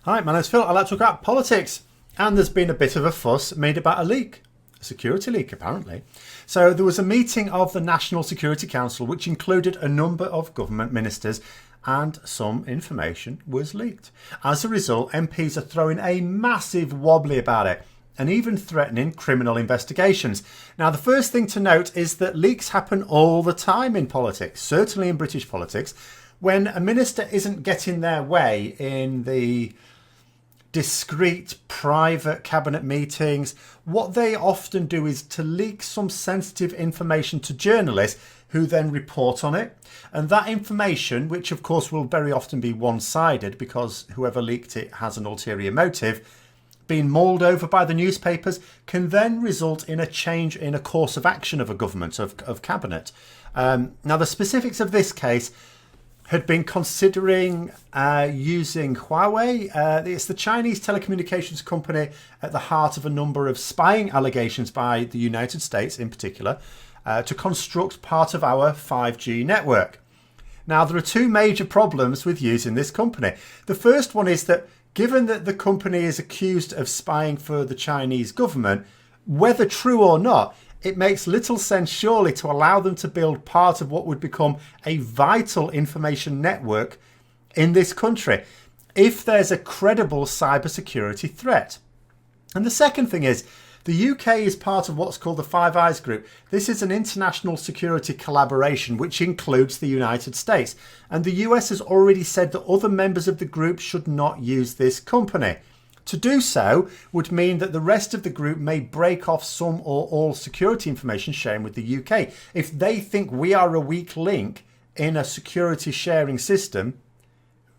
Hi, my name's Phil. I like to talk about politics. And there's been a bit of a fuss made about a leak. A security leak, apparently. So there was a meeting of the National Security Council which included a number of government ministers, and some information was leaked. As a result, MPs are throwing a massive wobbly about it and even threatening criminal investigations. Now, the first thing to note is that leaks happen all the time in politics, certainly in British politics. When a minister isn't getting their way in the discreet, private cabinet meetings, what they often do is to leak some sensitive information to journalists who then report on it. And that information, which of course will very often be one-sided because whoever leaked it has an ulterior motive, being mulled over by the newspapers, can then result in a change in a course of action of a government, of cabinet. Now, the specifics of this case had been considering using Huawei. It's the Chinese telecommunications company at the heart of a number of spying allegations by the United States in particular to construct part of our 5G network. Now, there are two major problems with using this company. The first one is that given that the company is accused of spying for the Chinese government, whether true or not, it makes little sense surely to allow them to build part of what would become a vital information network in this country if there's a credible cybersecurity threat. And the second thing is, the UK is part of what's called the Five Eyes Group. This is an international security collaboration which includes the United States. And the US has already said that other members of the group should not use this company. To do so would mean that the rest of the group may break off some or all security information sharing with the UK. If they think we are a weak link in a security sharing system,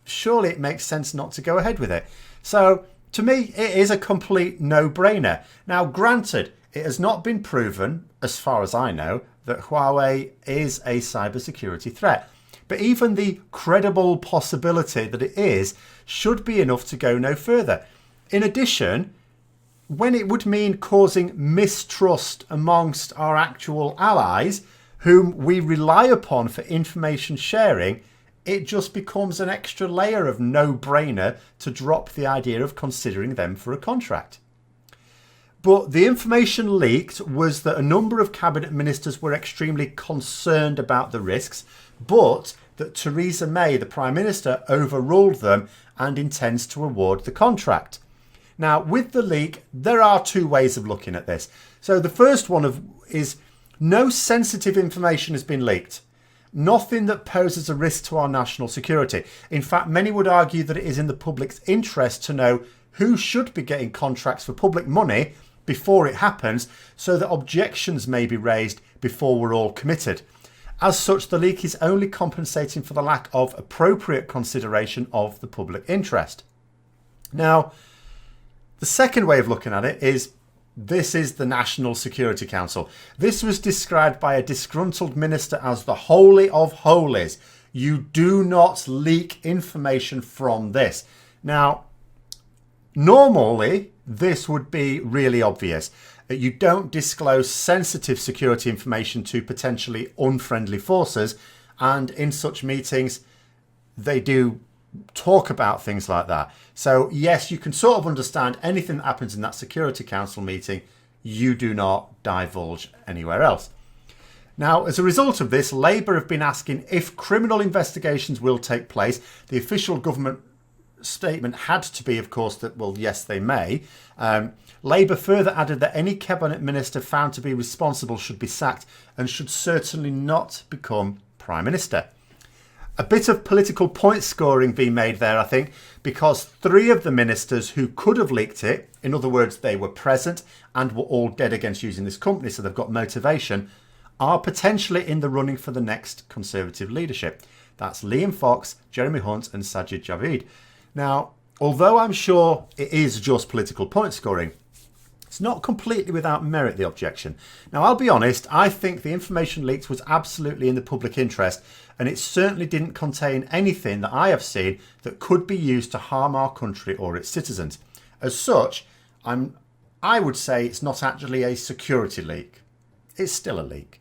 surely it makes sense not to go ahead with it. So to me, it is a complete no-brainer. Now, granted, it has not been proven, as far as I know, that Huawei is a cybersecurity threat. But even the credible possibility that it is should be enough to go no further. In addition, when it would mean causing mistrust amongst our actual allies, whom we rely upon for information sharing, it just becomes an extra layer of no-brainer to drop the idea of considering them for a contract. But the information leaked was that a number of cabinet ministers were extremely concerned about the risks, but that Theresa May, the Prime Minister, overruled them and intends to award the contract. Now, with the leak, there are two ways of looking at this. So the first one is no sensitive information has been leaked. Nothing that poses a risk to our national security. In fact, many would argue that it is in the public's interest to know who should be getting contracts for public money before it happens, so that objections may be raised before we're all committed. As such, the leak is only compensating for the lack of appropriate consideration of the public interest. Now, the second way of looking at it is this is the National Security Council. This was described by a disgruntled minister as the holy of holies. You do not leak information from this. Now, normally, this would be really obvious. You don't disclose sensitive security information to potentially unfriendly forces. And in such meetings, they do talk about things like that. So yes, you can sort of understand anything that happens in that Security Council meeting, you do not divulge anywhere else. Now, as a result of this, Labour have been asking if criminal investigations will take place. The official government statement had to be, of course, that, well, yes, they may. Labour further added that any cabinet minister found to be responsible should be sacked and should certainly not become Prime Minister. A bit of political point scoring being made there, I think, because three of the ministers who could have leaked it, in other words, they were present and were all dead against using this company, so they've got motivation, are potentially in the running for the next Conservative leadership. That's Liam Fox, Jeremy Hunt and Sajid Javid. Now, although I'm sure it is just political point scoring, it's not completely without merit, the objection. Now, I'll be honest, I think the information leaked was absolutely in the public interest, and it certainly didn't contain anything that I have seen that could be used to harm our country or its citizens. As such, I would say it's not actually a security leak. It's still a leak.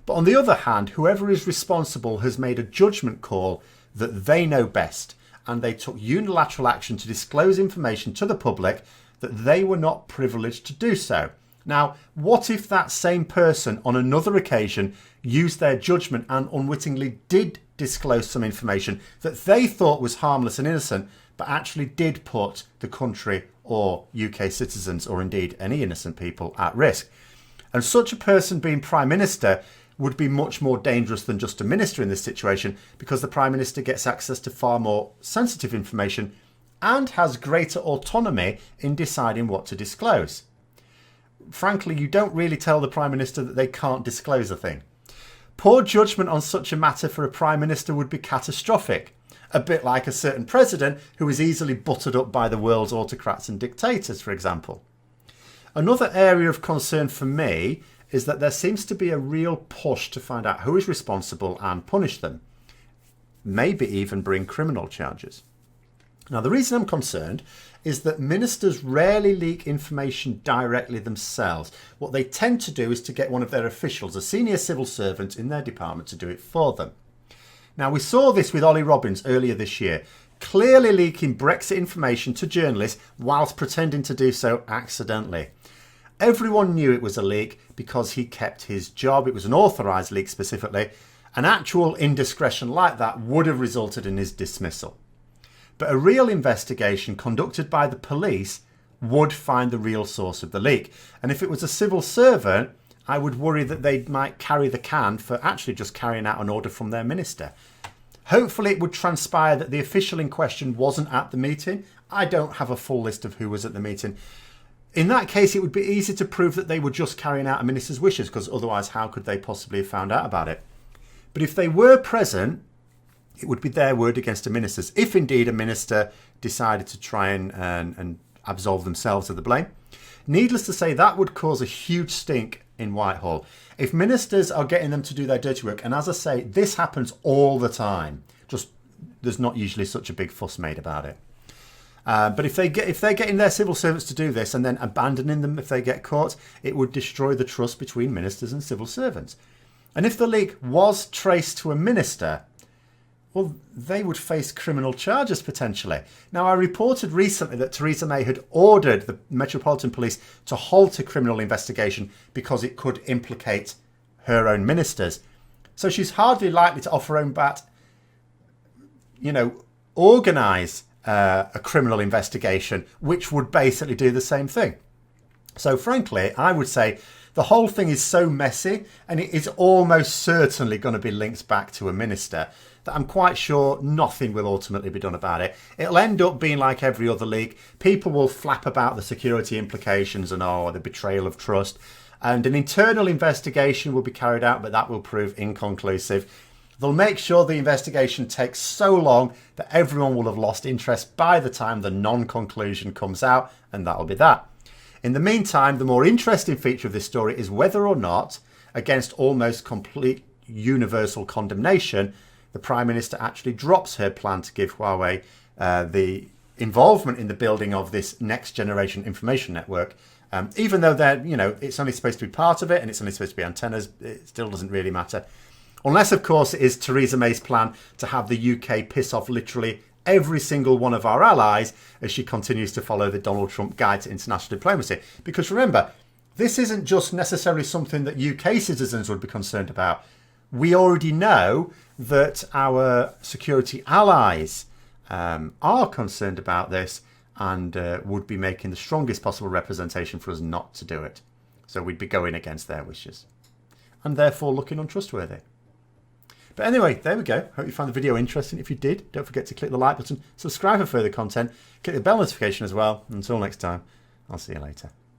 But on the other hand, whoever is responsible has made a judgment call that they know best, and they took unilateral action to disclose information to the public that they were not privileged to do so. Now, what if that same person on another occasion used their judgment and unwittingly did disclose some information that they thought was harmless and innocent, but actually did put the country or UK citizens, or indeed any innocent people, at risk? And such a person being Prime Minister would be much more dangerous than just a minister in this situation, because the Prime Minister gets access to far more sensitive information and has greater autonomy in deciding what to disclose. Frankly, you don't really tell the Prime Minister that they can't disclose a thing. Poor judgment on such a matter for a Prime Minister would be catastrophic, a bit like a certain president who is easily buttered up by the world's autocrats and dictators, for example. Another area of concern for me is that there seems to be a real push to find out who is responsible and punish them, maybe even bring criminal charges. Now, the reason I'm concerned is that ministers rarely leak information directly themselves. What they tend to do is to get one of their officials, a senior civil servant in their department, to do it for them. Now, we saw this with Ollie Robbins earlier this year, clearly leaking Brexit information to journalists whilst pretending to do so accidentally. Everyone knew it was a leak because he kept his job. It was an authorised leak specifically. An actual indiscretion like that would have resulted in his dismissal. But a real investigation conducted by the police would find the real source of the leak. And if it was a civil servant, I would worry that they might carry the can for actually just carrying out an order from their minister. Hopefully it would transpire that the official in question wasn't at the meeting. I don't have a full list of who was at the meeting. In that case, it would be easy to prove that they were just carrying out a minister's wishes, because otherwise how could they possibly have found out about it? But if they were present, it would be their word against a minister's, if indeed a minister decided to try and absolve themselves of the blame. Needless to say, that would cause a huge stink in Whitehall. If ministers are getting them to do their dirty work, and as I say, this happens all the time, just there's not usually such a big fuss made about it. But if they're getting their civil servants to do this and then abandoning them if they get caught, it would destroy the trust between ministers and civil servants. And if the leak was traced to a minister, well, they would face criminal charges potentially. Now, I reported recently that Theresa May had ordered the Metropolitan Police to halt a criminal investigation because it could implicate her own ministers. So she's hardly likely to off her own bat, organise a criminal investigation, which would basically do the same thing. So frankly, I would say the whole thing is so messy, and it is almost certainly going to be linked back to a minister, that I'm quite sure nothing will ultimately be done about it. It'll end up being like every other leak. People will flap about the security implications and the betrayal of trust, and an internal investigation will be carried out, but that will prove inconclusive. They'll make sure the investigation takes so long that everyone will have lost interest by the time the non-conclusion comes out, and that'll be that. In the meantime, the more interesting feature of this story is whether or not, against almost complete universal condemnation, the Prime Minister actually drops her plan to give Huawei the involvement in the building of this next generation information network. Even though it's only supposed to be part of it and it's only supposed to be antennas, it still doesn't really matter. Unless, of course, it is Theresa May's plan to have the UK piss off literally every single one of our allies as she continues to follow the Donald Trump guide to international diplomacy. Because remember, this isn't just necessarily something that UK citizens would be concerned about. We already know that our security allies are concerned about this and would be making the strongest possible representation for us not to do it. So we'd be going against their wishes and therefore looking untrustworthy. But anyway, there we go. Hope you found the video interesting. If you did, don't forget to click the like button, subscribe for further content, click the bell notification as well. Until next time, I'll see you later.